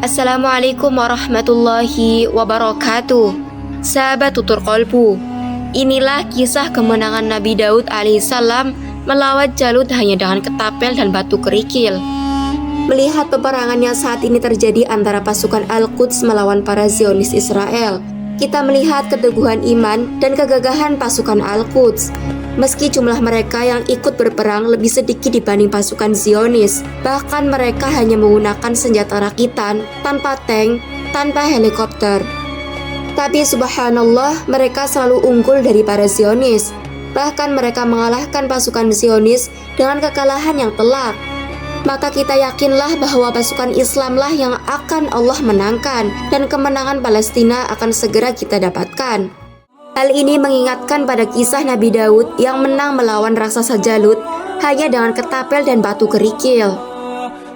Assalamualaikum warahmatullahi wabarakatuh. Sahabat tutur kolbu, inilah kisah kemenangan Nabi Daud alaihissalam melawan Jalut hanya dengan ketapel dan batu kerikil. Melihat peperangan yang saat ini terjadi antara pasukan Al-Quds melawan para Zionis Israel, kita melihat keteguhan iman dan kegagahan pasukan Al-Quds. Meski jumlah mereka yang ikut berperang lebih sedikit dibanding pasukan Zionis, bahkan mereka hanya menggunakan senjata rakitan, tanpa tank, tanpa helikopter. Tapi subhanallah, mereka selalu unggul dari para Zionis. Bahkan mereka mengalahkan pasukan Zionis dengan kekalahan yang telak. Maka kita yakinlah bahwa pasukan Islamlah yang akan Allah menangkan, dan kemenangan Palestina akan segera kita dapatkan. Hal ini mengingatkan pada kisah Nabi Daud yang menang melawan raksasa Jalut hanya dengan ketapel dan batu kerikil.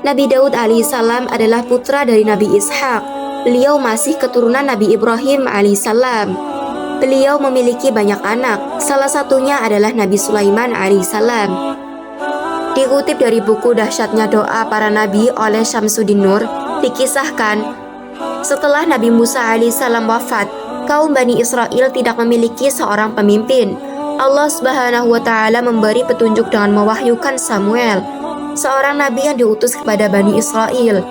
Nabi Daud alaihissalam adalah putra dari Nabi Ishak. Beliau masih keturunan Nabi Ibrahim alaihissalam. Beliau memiliki banyak anak, salah satunya adalah Nabi Sulaiman alaihissalam. Dikutip dari buku Dahsyatnya Doa Para Nabi oleh Syamsuddin Nur, dikisahkan setelah Nabi Musa alaihissalam wafat, kaum Bani Israel tidak memiliki seorang pemimpin. Allah Subhanahu wa Ta'ala memberi petunjuk dengan mewahyukan Samuel, seorang nabi yang diutus kepada Bani Israel.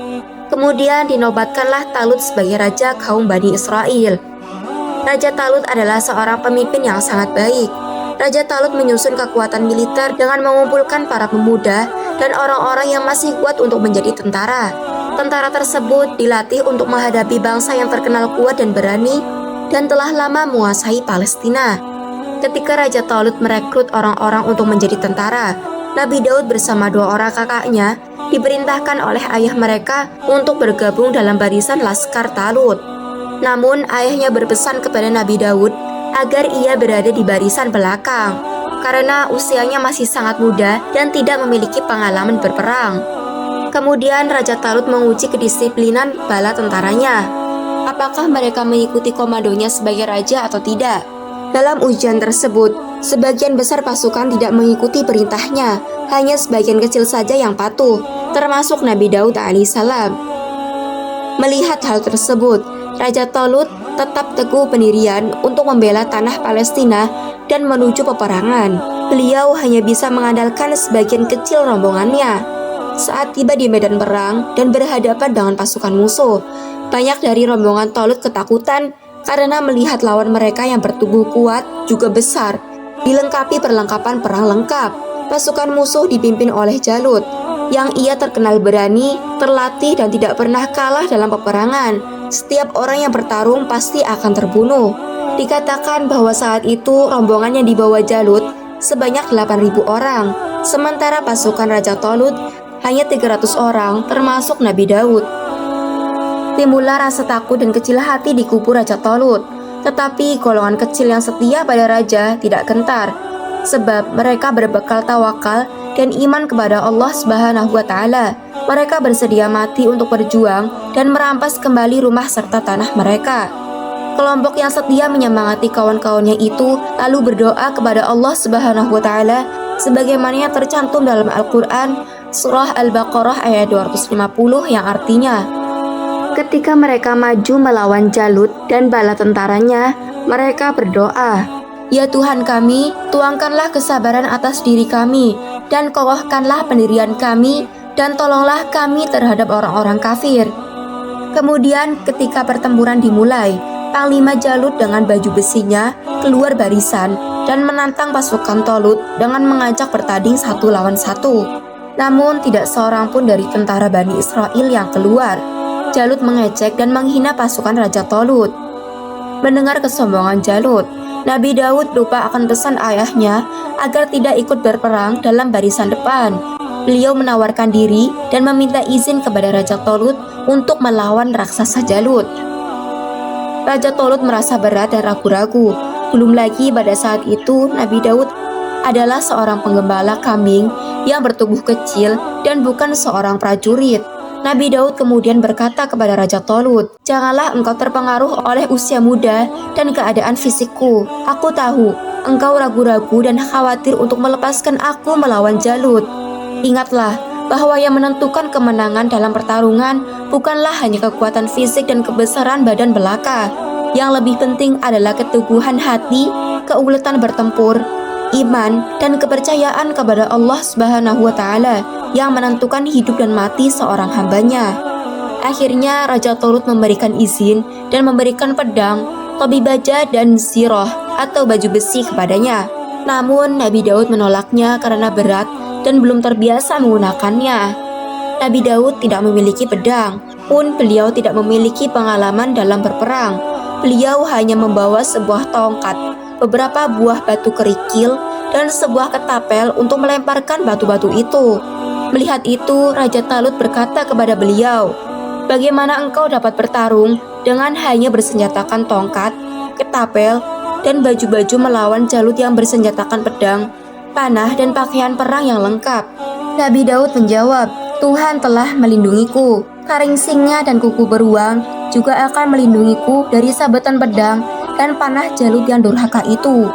Kemudian dinobatkanlah Talut sebagai raja kaum Bani Israel. Raja Talut adalah seorang pemimpin yang sangat baik. Raja Talut menyusun kekuatan militer dengan mengumpulkan para pemuda dan orang-orang yang masih kuat untuk menjadi tentara. Tentara tersebut dilatih untuk menghadapi bangsa yang terkenal kuat dan berani dan telah lama menguasai Palestina. Ketika Raja Talut merekrut orang-orang untuk menjadi tentara, Nabi Daud bersama dua orang kakaknya diperintahkan oleh ayah mereka untuk bergabung dalam barisan Laskar Talut. Namun ayahnya berpesan kepada Nabi Daud agar ia berada di barisan belakang karena usianya masih sangat muda dan tidak memiliki pengalaman berperang. Kemudian Raja Talut menguji kedisiplinan bala tentaranya. Apakah mereka mengikuti komandonya sebagai raja atau tidak? Dalam ujian tersebut, sebagian besar pasukan tidak mengikuti perintahnya, hanya sebagian kecil saja yang patuh, termasuk Nabi Daud alaihissalam. Melihat hal tersebut, Raja Talut tetap teguh pendirian untuk membela tanah Palestina dan menuju peperangan. Beliau hanya bisa mengandalkan sebagian kecil rombongannya. Saat tiba di medan perang dan berhadapan dengan pasukan musuh, banyak dari rombongan Talut ketakutan karena melihat lawan mereka yang bertubuh kuat juga besar, dilengkapi perlengkapan perang lengkap. Pasukan musuh dipimpin oleh Jalut, yang ia terkenal berani, terlatih dan tidak pernah kalah dalam peperangan. Setiap orang yang bertarung pasti akan terbunuh. Dikatakan bahwa saat itu rombongan yang dibawa Jalut sebanyak 8.000 orang, sementara pasukan Raja Talut hanya 300 orang termasuk Nabi Daud. Timbullah rasa takut dan kecil hati di kubu Raja Talut. Tetapi golongan kecil yang setia pada raja tidak gentar, sebab mereka berbekal tawakal dan iman kepada Allah Subhanahu wa Ta'ala. Mereka bersedia mati untuk berjuang dan merampas kembali rumah serta tanah mereka. Kelompok yang setia menyemangati kawan-kawannya itu lalu berdoa kepada Allah Subhanahu wa Ta'ala sebagaimana yang tercantum dalam Al-Quran Surah Al-Baqarah ayat 250 yang artinya, ketika mereka maju melawan Jalut dan bala tentaranya, mereka berdoa, "Ya Tuhan kami, tuangkanlah kesabaran atas diri kami, dan kokohkanlah pendirian kami, dan tolonglah kami terhadap orang-orang kafir." Kemudian ketika pertempuran dimulai, Panglima Jalut dengan baju besinya keluar barisan dan menantang pasukan Talut dengan mengajak bertanding 1 lawan 1. Namun tidak seorang pun dari tentara Bani Israel yang keluar. Jalut mengecek dan menghina pasukan Raja Talut. Mendengar kesombongan Jalut, Nabi Daud lupa akan pesan ayahnya agar tidak ikut berperang dalam barisan depan. Beliau menawarkan diri dan meminta izin kepada Raja Talut untuk melawan raksasa Jalut. Raja Talut merasa berat dan ragu-ragu. Belum lagi pada saat itu Nabi Daud adalah seorang penggembala kambing yang bertubuh kecil dan bukan seorang prajurit. Nabi Daud kemudian berkata kepada Raja Talut, "Janganlah engkau terpengaruh oleh usia muda dan keadaan fisikku. Aku tahu engkau ragu-ragu dan khawatir untuk melepaskan aku melawan Jalut. Ingatlah bahwa yang menentukan kemenangan dalam pertarungan bukanlah hanya kekuatan fisik dan kebesaran badan belaka. Yang lebih penting adalah keteguhan hati, keuletan bertempur, iman, dan kepercayaan kepada Allah Subhanahu wa Ta'ala yang menentukan hidup dan mati seorang hambanya. Akhirnya Raja Talut memberikan izin dan memberikan pedang, topi baja, dan zirah atau baju besi kepadanya. Namun Nabi Daud menolaknya karena berat dan belum terbiasa menggunakannya. Nabi Daud tidak memiliki pedang, pun beliau tidak memiliki pengalaman dalam berperang. Beliau hanya membawa sebuah tongkat, beberapa buah batu kerikil, dan sebuah ketapel untuk melemparkan batu-batu itu. Melihat itu, Raja Talut berkata kepada beliau, "Bagaimana engkau dapat bertarung dengan hanya bersenjatakan tongkat, ketapel, dan baju-baju melawan Jalut yang bersenjatakan pedang, panah, dan pakaian perang yang lengkap?" Nabi Daud menjawab, "Tuhan telah melindungiku. Taring singa dan kuku beruang juga akan melindungiku dari sabetan pedang dan panah Jalut yang durhaka itu."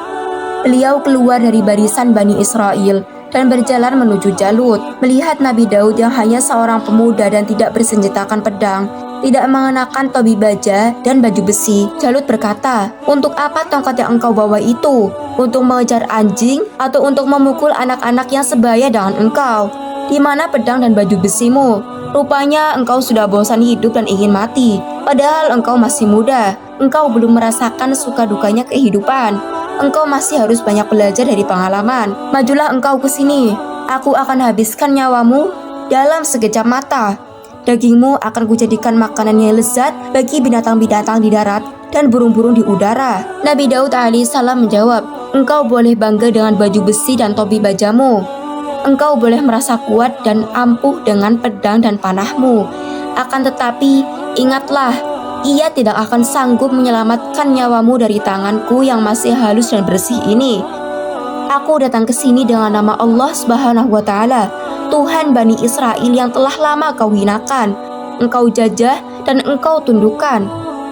Beliau keluar dari barisan Bani Israel dan berjalan menuju Jalut. Melihat Nabi Daud yang hanya seorang pemuda dan tidak bersenjatakan pedang, tidak mengenakan topi baja dan baju besi, Jalut berkata, "Untuk apa tongkat yang engkau bawa itu? Untuk mengejar anjing atau untuk memukul anak-anak yang sebaya dengan engkau? Di mana pedang dan baju besimu? Rupanya engkau sudah bosan hidup dan ingin mati. Padahal engkau masih muda. Engkau belum merasakan suka dukanya kehidupan. Engkau masih harus banyak belajar dari pengalaman. Majulah engkau ke sini. Aku akan habiskan nyawamu dalam sekejap mata. Dagingmu akan kujadikan makanan yang lezat bagi binatang-binatang di darat dan burung-burung di udara." Nabi Daud alaihissalam menjawab, "Engkau boleh bangga dengan baju besi dan topi bajamu. Engkau boleh merasa kuat dan ampuh dengan pedang dan panahmu. Akan tetapi, ingatlah, ia tidak akan sanggup menyelamatkan nyawamu dari tanganku yang masih halus dan bersih ini. Aku datang ke sini dengan nama Allah Subhanahu wa Ta'ala, Tuhan Bani Israel yang telah lama kau hinakan, engkau jajah dan engkau tundukkan.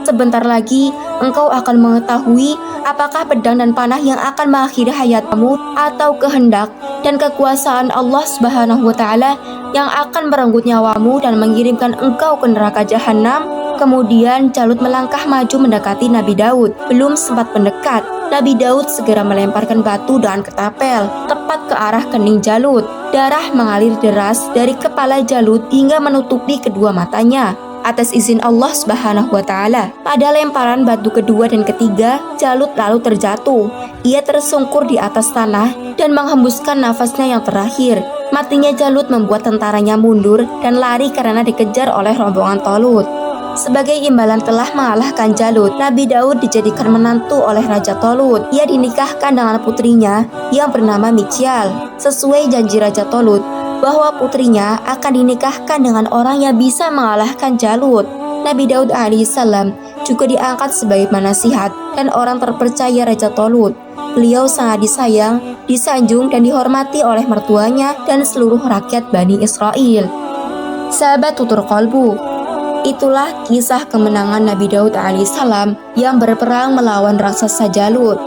Sebentar lagi engkau akan mengetahui apakah pedang dan panah yang akan mengakhiri hayatmu atau kehendak dan kekuasaan Allah Subhanahu wa Ta'ala yang akan merenggut nyawamu dan mengirimkan engkau ke neraka jahanam." Kemudian Jalut melangkah maju mendekati Nabi Daud. Belum sempat mendekat, Nabi Daud segera melemparkan batu dan ketapel tepat ke arah kening Jalut. Darah mengalir deras dari kepala Jalut hingga menutupi kedua matanya. Atas izin Allah Subhanahu wa Ta'ala, pada lemparan batu kedua dan ketiga, Jalut lalu terjatuh. Ia tersungkur di atas tanah dan menghembuskan nafasnya yang terakhir. Matinya Jalut membuat tentaranya mundur dan lari karena dikejar oleh rombongan Talut. Sebagai imbalan telah mengalahkan Jalut, Nabi Daud dijadikan menantu oleh Raja Talut. Ia dinikahkan dengan putrinya yang bernama Michal. Sesuai janji Raja Talut bahwa putrinya akan dinikahkan dengan orang yang bisa mengalahkan Jalut. Nabi Daud alaihissalam juga diangkat sebagai penasihat dan orang terpercaya Raja Talut. Beliau sangat disayang, disanjung, dan dihormati oleh mertuanya dan seluruh rakyat Bani Israel. Sahabat tutur kolbu, itulah kisah kemenangan Nabi Daud alaihissalam yang berperang melawan raksasa Jalut.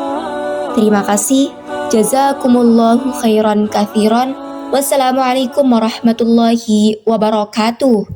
Terima kasih. Jazakumullahu khairan katsiran. Wassalamualaikum warahmatullahi wabarakatuh.